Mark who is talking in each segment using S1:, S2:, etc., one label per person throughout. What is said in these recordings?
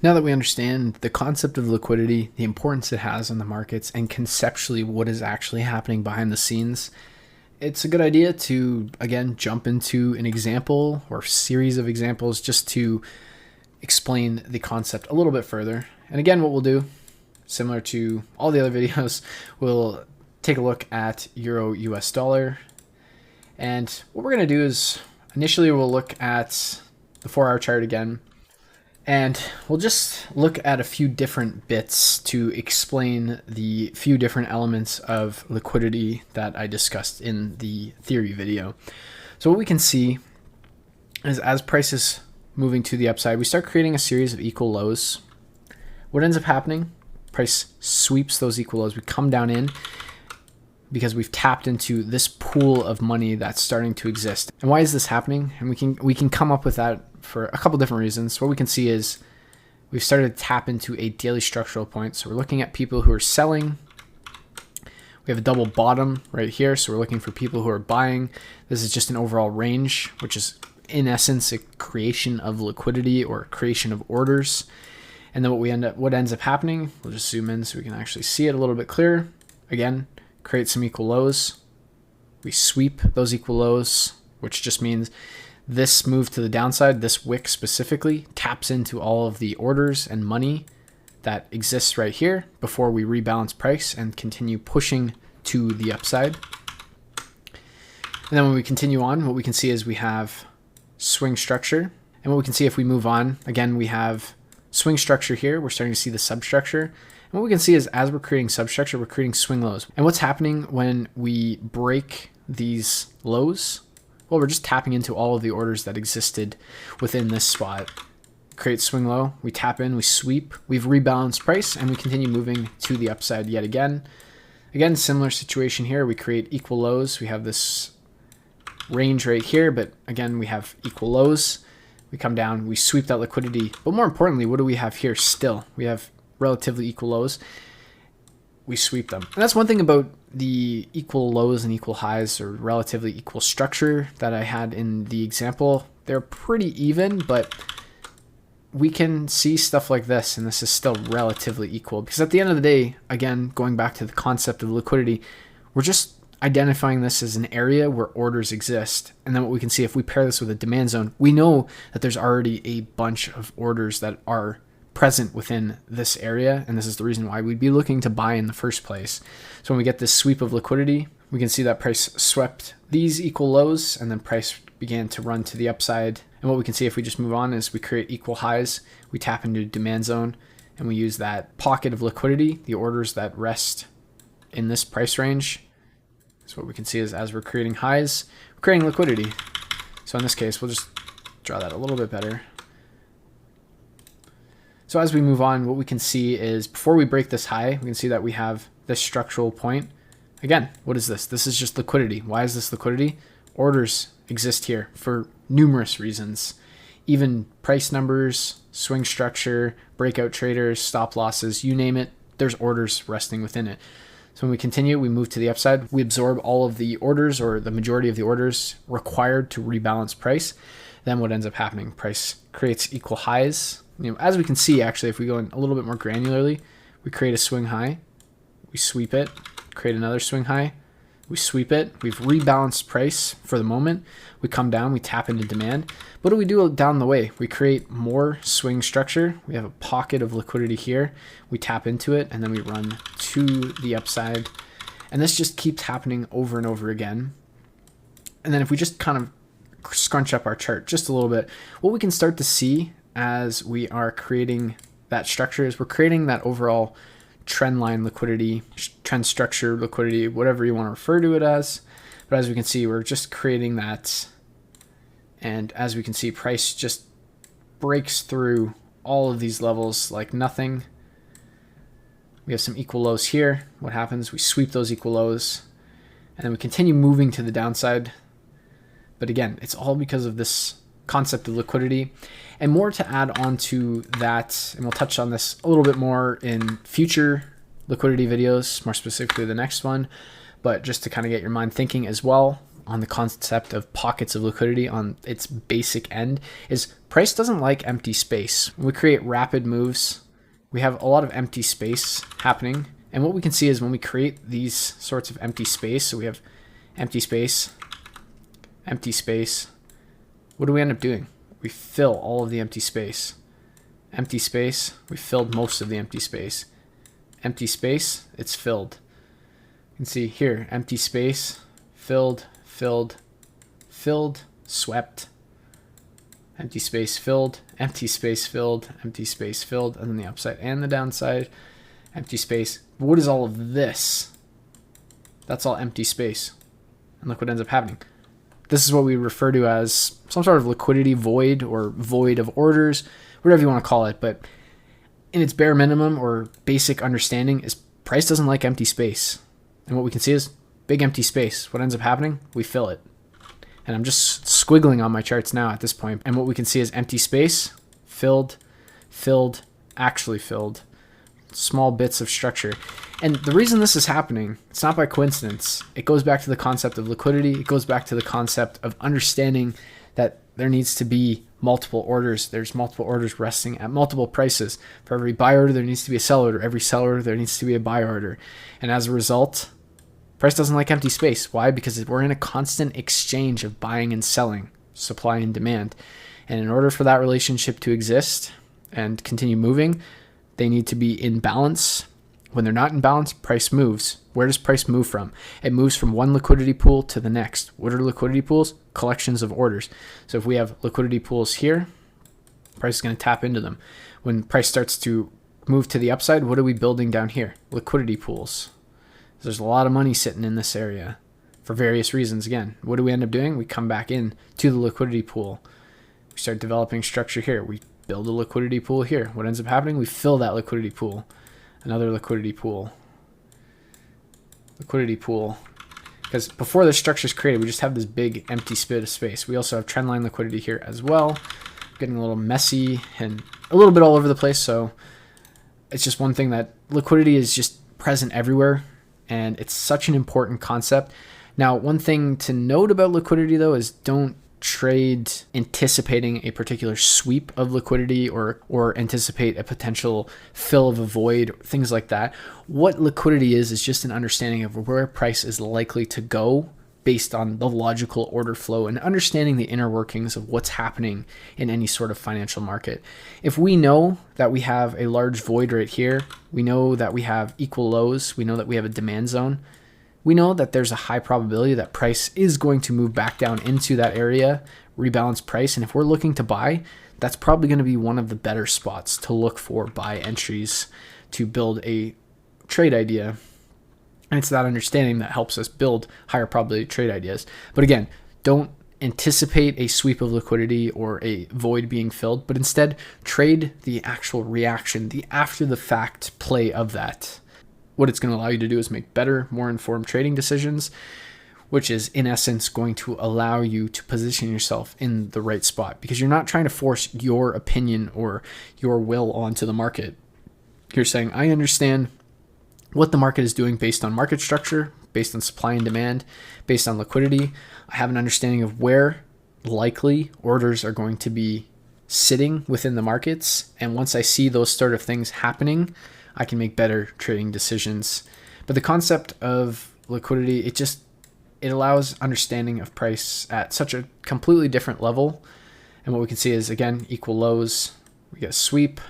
S1: Now that we understand the concept of liquidity, the importance it has on the markets, and conceptually what is actually happening behind the scenes, it's a good idea to, again, jump into an example or series of examples just to explain the concept a little bit further. And again, what we'll do, similar to all the other videos, we'll take a look at Euro US dollar. And what we're going to do is initially we'll look at the 4-hour chart again. And we'll just look at a few different bits to explain the few different elements of liquidity that I discussed in the theory video. So what we can see is as price is moving to the upside, we start creating a series of equal lows. What ends up happening? Price sweeps those equal lows. We come down in because we've tapped into this pool of money that's starting to exist. And why is this happening? And we can come up with that for a couple different reasons. What we can see is we've started to tap into a daily structural point. So we're looking at people who are selling. We have a double bottom right here. So we're looking for people who are buying. This is just an overall range, which is in essence a creation of liquidity or creation of orders. And then what ends up happening, we'll just zoom in so we can actually see it a little bit clearer. Again, create some equal lows. We sweep those equal lows, which just means this move to the downside, this wick specifically, taps into all of the orders and money that exists right here before we rebalance price and continue pushing to the upside. And then when we continue on, what we can see is we have swing structure. And what we can see if we move on, again, we have swing structure here. We're starting to see the substructure. And what we can see is as we're creating substructure, we're creating swing lows. And what's happening when we break these lows? Well, we're just tapping into all of the orders that existed within this spot. Create swing low, we tap in, we sweep, we've rebalanced price, and we continue moving to the upside yet again. Again, similar situation here. We create equal lows. We have this range right here, but again, we have equal lows. We come down, we sweep that liquidity. But more importantly, what do we have here still? We have relatively equal lows. We sweep them. And that's one thing about the equal lows and equal highs or relatively equal structure that I had in the example. They're pretty even, but we can see stuff like this, and this is still relatively equal. Because at the end of the day, again, going back to the concept of liquidity, we're just identifying this as an area where orders exist. And then what we can see, if we pair this with a demand zone, we know that there's already a bunch of orders that are present within this area, and this is the reason why we'd be looking to buy in the first place. So when we get this sweep of liquidity, we can see that price swept these equal lows, and then price began to run to the upside. And what we can see if we just move on is we create equal highs, we tap into demand zone, and we use that pocket of liquidity, the orders that rest in this price range. So what we can see is as we're creating highs, we're creating liquidity. So in this case, we'll just draw that a little bit better. So as we move on, what we can see is before we break this high, we can see that we have this structural point. Again, what is this? This is just liquidity. Why is this liquidity? Orders exist here for numerous reasons. Even price numbers, swing structure, breakout traders, stop losses, you name it, there's orders resting within it. So when we continue, we move to the upside, we absorb all of the orders or the majority of the orders required to rebalance price. Then what ends up happening? Price creates equal highs. As we can see, actually, if we go in a little bit more granularly, we create a swing high, we sweep it, create another swing high, we sweep it, we've rebalanced price for the moment, we come down, we tap into demand. What do we do down the way? We create more swing structure, we have a pocket of liquidity here, we tap into it, and then we run to the upside. And this just keeps happening over and over again. And then if we just kind of scrunch up our chart just a little bit, what we can start to see as we are creating that structure is we're creating that overall trend line liquidity, trend structure liquidity, whatever you want to refer to it as. But as we can see, we're just creating that. And as we can see, price just breaks through all of these levels like nothing. We have some equal lows here. What happens? We sweep those equal lows, and then we continue moving to the downside. But again, it's all because of this concept of liquidity. And more to add on to that, and we'll touch on this a little bit more in future liquidity videos, more specifically the next one, but just to kind of get your mind thinking as well, on the concept of pockets of liquidity on its basic end is price doesn't like empty space. When we create rapid moves, we have a lot of empty space happening. And what we can see is when we create these sorts of empty space, so we have empty space, what do we end up doing? We fill all of the empty space. Empty space, we filled most of the empty space. Empty space, it's filled. You can see here, empty space, filled, filled, filled, swept. Empty space filled, empty space filled, empty space filled, and then the upside and the downside. Empty space. What is all of this? That's all empty space. And look what ends up happening. This is what we refer to as some sort of liquidity void or void of orders, whatever you want to call it. But in its bare minimum or basic understanding is price doesn't like empty space. And what we can see is big empty space. What ends up happening? We fill it. And I'm just squiggling on my charts now at this point. And what we can see is empty space, filled, filled, actually filled. Small bits of structure. And the reason this is happening, it's not by coincidence. It goes back to the concept of liquidity. It goes back to the concept of understanding that there needs to be multiple orders. There's multiple orders resting at multiple prices. For every buy order, there needs to be a sell order. Every sell order, there needs to be a buy order. And as a result, price doesn't like empty space. Why? Because we're in a constant exchange of buying and selling, supply and demand. And in order for that relationship to exist and continue moving, they need to be in balance. When they're not in balance, price moves. Where does price move from? It moves from one liquidity pool to the next. What are liquidity pools? Collections of orders. So if we have liquidity pools here, price is going to tap into them. When price starts to move to the upside, what are we building down here? Liquidity pools. There's a lot of money sitting in this area for various reasons. Again, what do we end up doing? We come back in to the liquidity pool. We start developing structure here. We build a liquidity pool here. What ends up happening? We fill that liquidity pool. Another liquidity pool. Liquidity pool. Because before the structure is created, we just have this big empty bit of space. We also have trendline liquidity here as well. Getting a little messy and a little bit all over the place. So it's just one thing that liquidity is just present everywhere. And it's such an important concept. Now, one thing to note about liquidity, though, is don't trade anticipating a particular sweep of liquidity or anticipate a potential fill of a void, things like that. What liquidity is just an understanding of where price is likely to go based on the logical order flow and understanding the inner workings of what's happening in any sort of financial market. If we know that we have a large void right here, we know that we have equal lows, we know that we have a demand zone, we know that there's a high probability that price is going to move back down into that area, rebalance price. And if we're looking to buy, that's probably going to be one of the better spots to look for buy entries to build a trade idea. And it's that understanding that helps us build higher probability trade ideas. But again, don't anticipate a sweep of liquidity or a void being filled, but instead trade the actual reaction, the after the fact play of that. What it's going to allow you to do is make better, more informed trading decisions, which is in essence going to allow you to position yourself in the right spot because you're not trying to force your opinion or your will onto the market. You're saying, I understand what the market is doing based on market structure, based on supply and demand, based on liquidity. I have an understanding of where likely orders are going to be sitting within the markets. And once I see those sort of things happening, I can make better trading decisions. But the concept of liquidity, it allows understanding of price at such a completely different level. And what we can see is, again, equal lows. We get a sweep,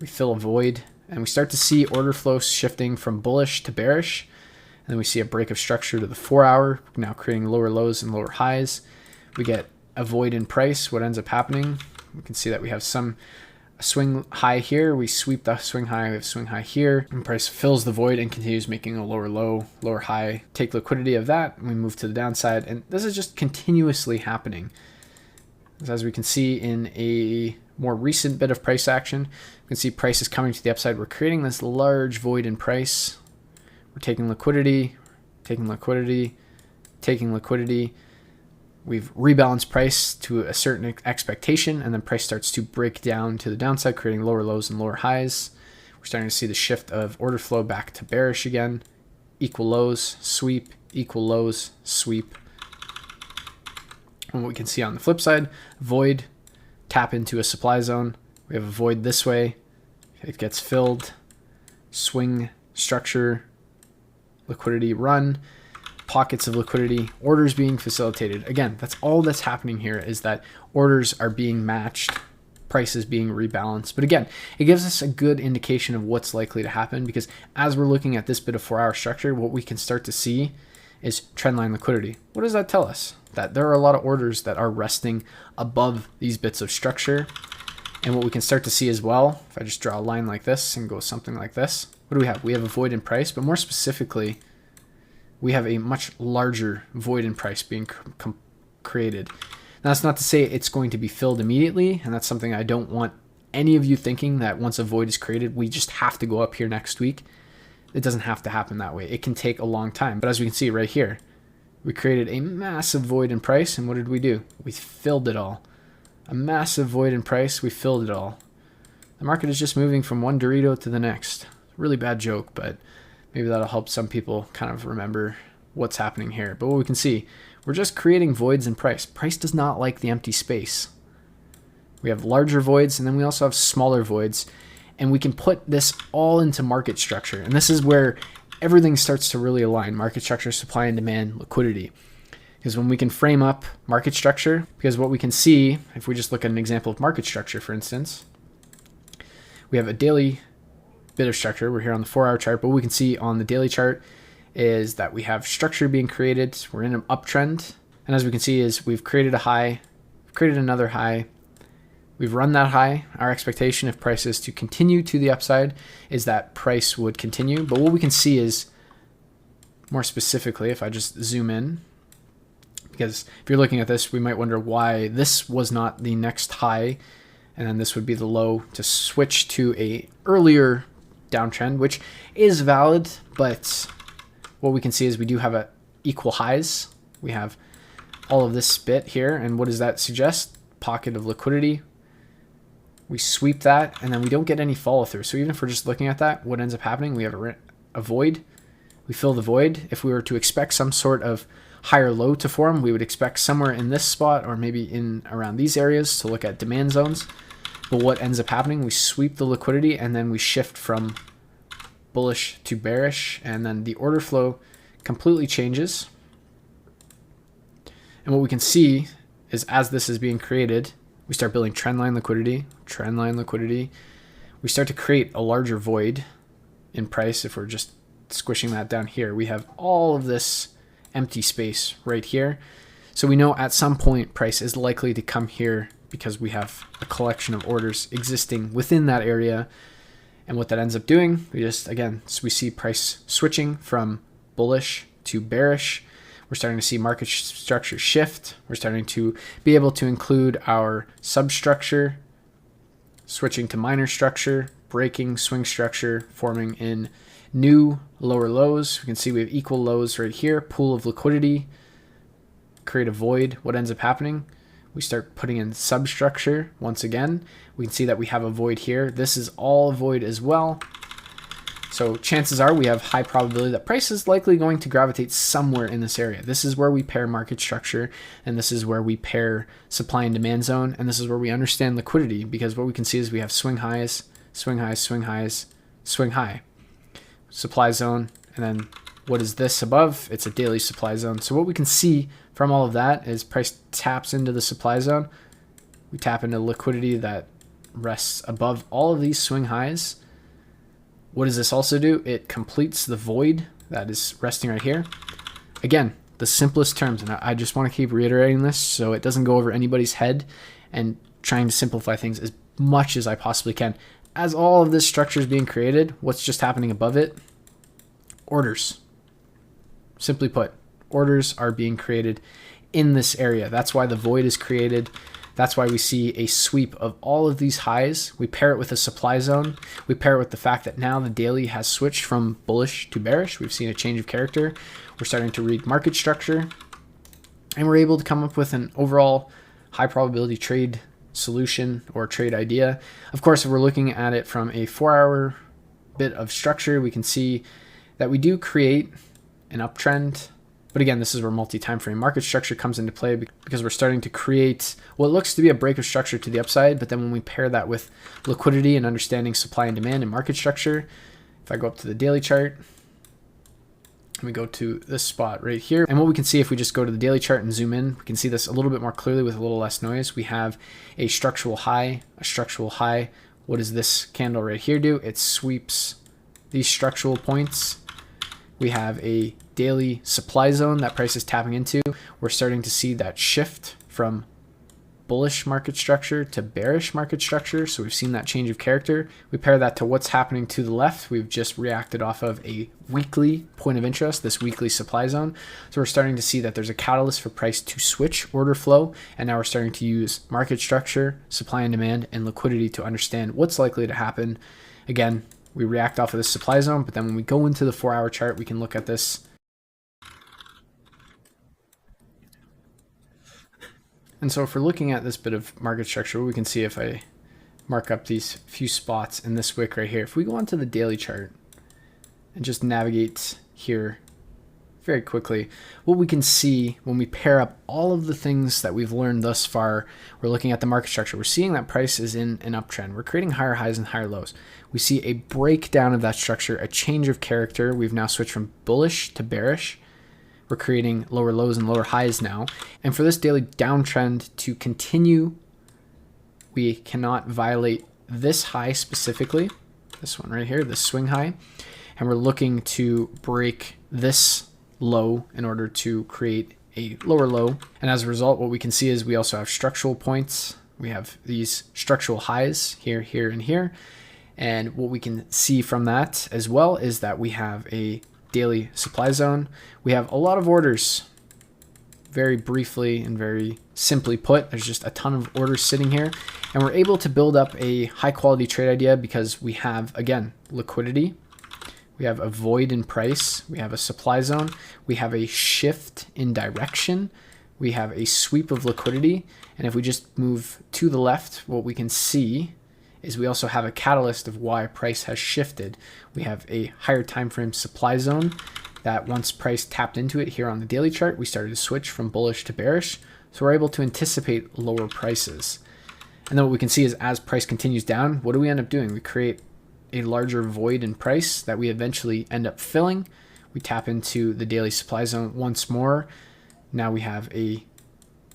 S1: we fill a void, and we start to see order flow shifting from bullish to bearish. And then we see a break of structure to the 4-hour, now creating lower lows and lower highs. We get a void in price. What ends up happening? We can see that we have some swing high here. We sweep the swing high. We have swing high here. And price fills the void and continues making a lower low, lower high. Take liquidity of that. And we move to the downside. And this is just continuously happening. As we can see in a more recent bit of price action, we can see price is coming to the upside. We're creating this large void in price. We're taking liquidity, taking liquidity, taking liquidity. We've rebalanced price to a certain expectation, and then price starts to break down to the downside, creating lower lows and lower highs. We're starting to see the shift of order flow back to bearish again. Equal lows, sweep, equal lows, sweep, And what we can see on the flip side, void, tap into a supply zone. We have a void this way. It gets filled. Swing structure, liquidity run, pockets of liquidity, orders being facilitated. Again, that's all that's happening here, is that orders are being matched, prices being rebalanced. But again, it gives us a good indication of what's likely to happen, because as we're looking at this bit of 4-hour structure, what we can start to see is trendline liquidity. What does that tell us? That there are a lot of orders that are resting above these bits of structure. And what we can start to see as well, if I just draw a line like this and go something like this, what do we have? We have a void in price, but more specifically, we have a much larger void in price being created. Now, that's not to say it's going to be filled immediately, and that's something I don't want any of you thinking that once a void is created, we just have to go up here next week. It doesn't have to happen that way. It can take a long time. But as we can see right here, we created a massive void in price, and what did we do? We filled it all. A massive void in price, we filled it all. The market is just moving from one Dorito to the next. Really bad joke, but maybe that'll help some people kind of remember what's happening here. But what we can see, we're just creating voids in price. Price does not like the empty space. We have larger voids, and then we also have smaller voids, and we can put this all into market structure. And this is where everything starts to really align: market structure, supply and demand, liquidity. Because when we can frame up market structure, because what we can see, if we just look at an example of market structure, for instance, we have a daily bit of structure. We're here on the 4-hour chart, but what we can see on the daily chart is that we have structure being created. We're in an uptrend. And as we can see is we've created a high, we've created another high. We've run that high. Our expectation, if price is to continue to the upside, is that price would continue. But what we can see is, more specifically, if I just zoom in, because if you're looking at this, we might wonder why this was not the next high, and then this would be the low to switch to a earlier downtrend, which is valid, but what we can see is we do have equal highs. We have all of this bit here, and what does that suggest? Pocket of liquidity. We sweep that, and then we don't get any follow through. So even if we're just looking at that, what ends up happening? We have a void. We fill the void. If we were to expect some sort of higher low to form, we would expect somewhere in this spot, or maybe in around these areas, to look at demand zones. But what ends up happening, we sweep the liquidity, and then we shift from bullish to bearish, and then the order flow completely changes. And what we can see is, as this is being created, we start building trendline liquidity, trendline liquidity. We start to create a larger void in price. If we're just squishing that down here, we have all of this empty space right here. So we know at some point price is likely to come here, because we have a collection of orders existing within that area. And what that ends up doing, we just, again, so we see price switching from bullish to bearish. We're starting to see market structure shift. We're starting to be able to include our substructure, switching to minor structure, breaking swing structure, forming in new lower lows. We can see we have equal lows right here, pool of liquidity, create a void. What ends up happening? We start putting in substructure once again. We can see that we have a void here. This is all a void as well. So chances are we have high probability that price is likely going to gravitate somewhere in this area. This is where we pair market structure, and this is where we pair supply and demand zone, and this is where we understand liquidity, because what we can see is we have swing highs, swing highs, swing highs, swing high, supply zone, and then what is this above? It's a daily supply zone. So what we can see from all of that is price taps into the supply zone. We tap into liquidity that rests above all of these swing highs. What does this also do? It completes the void that is resting right here. Again, the simplest terms, and I just want to keep reiterating this so it doesn't go over anybody's head, and trying to simplify things as much as I possibly can. As all of this structure is being created, what's just happening above it? Orders. Simply put, orders are being created in this area. That's why the void is created. That's why we see a sweep of all of these highs. We pair it with a supply zone. We pair it with the fact that now the daily has switched from bullish to bearish. We've seen a change of character. We're starting to read market structure, and we're able to come up with an overall high probability trade solution or trade idea. Of course, if we're looking at it from a 4-hour bit of structure, we can see that we do create an uptrend. But again, this is where multi-time frame market structure comes into play, because we're starting to create what looks to be a break of structure to the upside. But then when we pair that with liquidity and understanding supply and demand and market structure, if I go up to the daily chart, we go to this spot right here. And what we can see if we just go to the daily chart and zoom in, we can see this a little bit more clearly with a little less noise. We have a structural high, a structural high. What does this candle right here do? It sweeps these structural points. We have a daily supply zone that price is tapping into. We're starting to see that shift from bullish market structure to bearish market structure. So we've seen that change of character. We pair that to what's happening to the left. We've just reacted off of a weekly point of interest, this weekly supply zone. So we're starting to see that there's a catalyst for price to switch order flow. And now we're starting to use market structure, supply and demand, and liquidity to understand what's likely to happen. Again, we react off of this supply zone, but then when we go into the 4-hour chart, we can look at this. And so if we're looking at this bit of market structure, what we can see if I mark up these few spots in this wick right here, if we go onto the daily chart and just navigate here very quickly, what we can see when we pair up all of the things that we've learned thus far, we're looking at the market structure. We're seeing that price is in an uptrend. We're creating higher highs and higher lows. We see a breakdown of that structure, a change of character. We've now switched from bullish to bearish. We're creating lower lows and lower highs now. And for this daily downtrend to continue, we cannot violate this high specifically, this one right here, this swing high. And we're looking to break this low in order to create a lower low. And as a result, what we can see is we also have structural points. We have these structural highs here, here, and here. And what we can see from that as well is that we have a daily supply zone. We have a lot of orders. Very briefly and very simply put, there's just a ton of orders sitting here, and we're able to build up a high quality trade idea because we have, again, liquidity. We have a void in price. We have a supply zone. We have a shift in direction. We have a sweep of liquidity. And if we just move to the left, what we can see is we also have a catalyst of why price has shifted. We have a higher time frame supply zone that once price tapped into it here on the daily chart, we started to switch from bullish to bearish. So we're able to anticipate lower prices. And then what we can see is as price continues down, what do we end up doing? We create a larger void in price that we eventually end up filling. We tap into the daily supply zone once more. Now we have a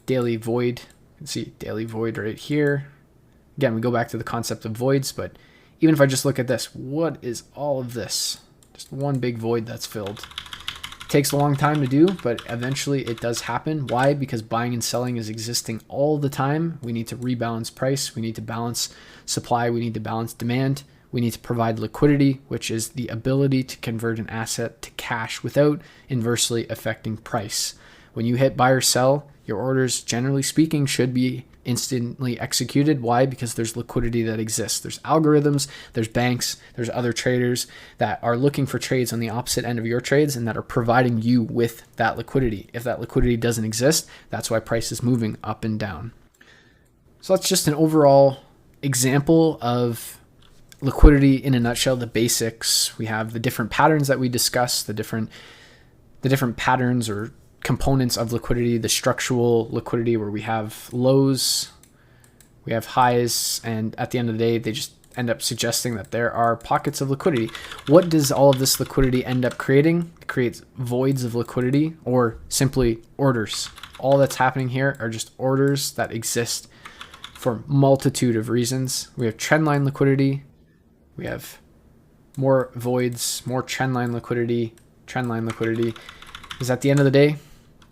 S1: daily void. You can see daily void right here. Again, we go back to the concept of voids, but even if I just look at this, what is all of this? Just one big void that's filled. It takes a long time to do, but eventually it does happen. Why? Because buying and selling is existing all the time. We need to rebalance price. We need to balance supply. We need to balance demand. We need to provide liquidity, which is the ability to convert an asset to cash without inversely affecting price. When you hit buy or sell, your orders, generally speaking, should be instantly executed. Why? Because there's liquidity that exists. There's algorithms, there's banks, there's other traders that are looking for trades on the opposite end of your trades and that are providing you with that liquidity. If that liquidity doesn't exist, that's why price is moving up and down. So that's just an overall example of liquidity in a nutshell, the basics. We have the different patterns that we discussed, the different patterns or components of liquidity, the structural liquidity where we have lows, we have highs, and at the end of the day, they just end up suggesting that there are pockets of liquidity. What does all of this liquidity end up creating? It creates voids of liquidity or simply orders. All that's happening here are just orders that exist for multitude of reasons. We have trendline liquidity. We have more voids, more trendline liquidity. Trendline liquidity is at the end of the day,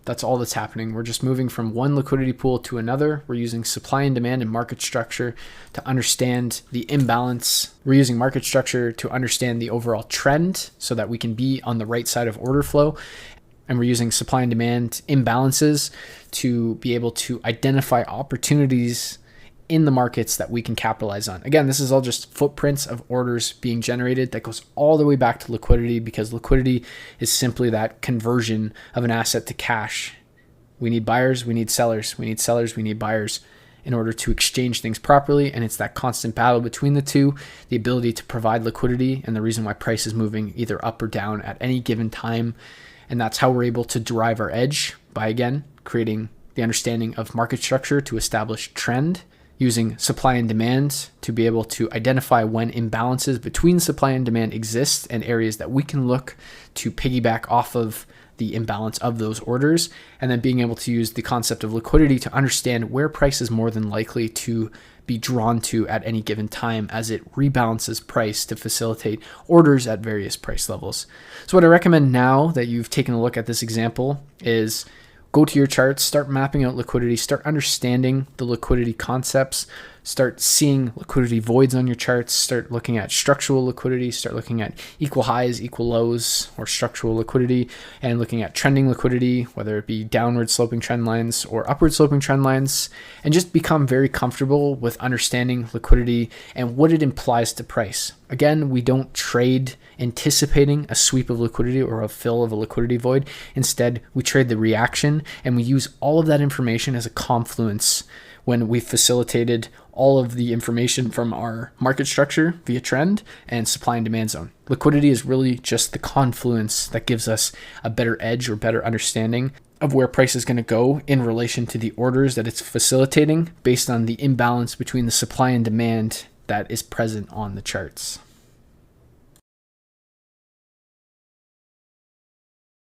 S1: that's all that's happening. We're just moving from one liquidity pool to another. We're using supply and demand and market structure to understand the imbalance. We're using market structure to understand the overall trend so that we can be on the right side of order flow. And we're using supply and demand imbalances to be able to identify opportunities in the markets that we can capitalize on. Again, this is all just footprints of orders being generated that goes all the way back to liquidity, because liquidity is simply that conversion of an asset to cash. We need buyers, we need sellers, we need sellers, we need buyers in order to exchange things properly. And it's that constant battle between the two, the ability to provide liquidity and the reason why price is moving either up or down at any given time. And that's how we're able to derive our edge by, again, creating the understanding of market structure to establish trend, using supply and demand to be able to identify when imbalances between supply and demand exist and areas that we can look to piggyback off of the imbalance of those orders, and then being able to use the concept of liquidity to understand where price is more than likely to be drawn to at any given time as it rebalances price to facilitate orders at various price levels. So what I recommend now that you've taken a look at this example is go to your charts, start mapping out liquidity, start understanding the liquidity concepts, start seeing liquidity voids on your charts, start looking at structural liquidity, start looking at equal highs, equal lows, or structural liquidity, and looking at trending liquidity, whether it be downward sloping trend lines or upward sloping trend lines, and just become very comfortable with understanding liquidity and what it implies to price. Again, we don't trade anticipating a sweep of liquidity or a fill of a liquidity void. Instead, we trade the reaction, and we use all of that information as a confluence when we facilitated all of the information from our market structure via trend and supply and demand zone. Liquidity is really just the confluence that gives us a better edge or better understanding of where price is going to go in relation to the orders that it's facilitating based on the imbalance between the supply and demand that is present on the charts.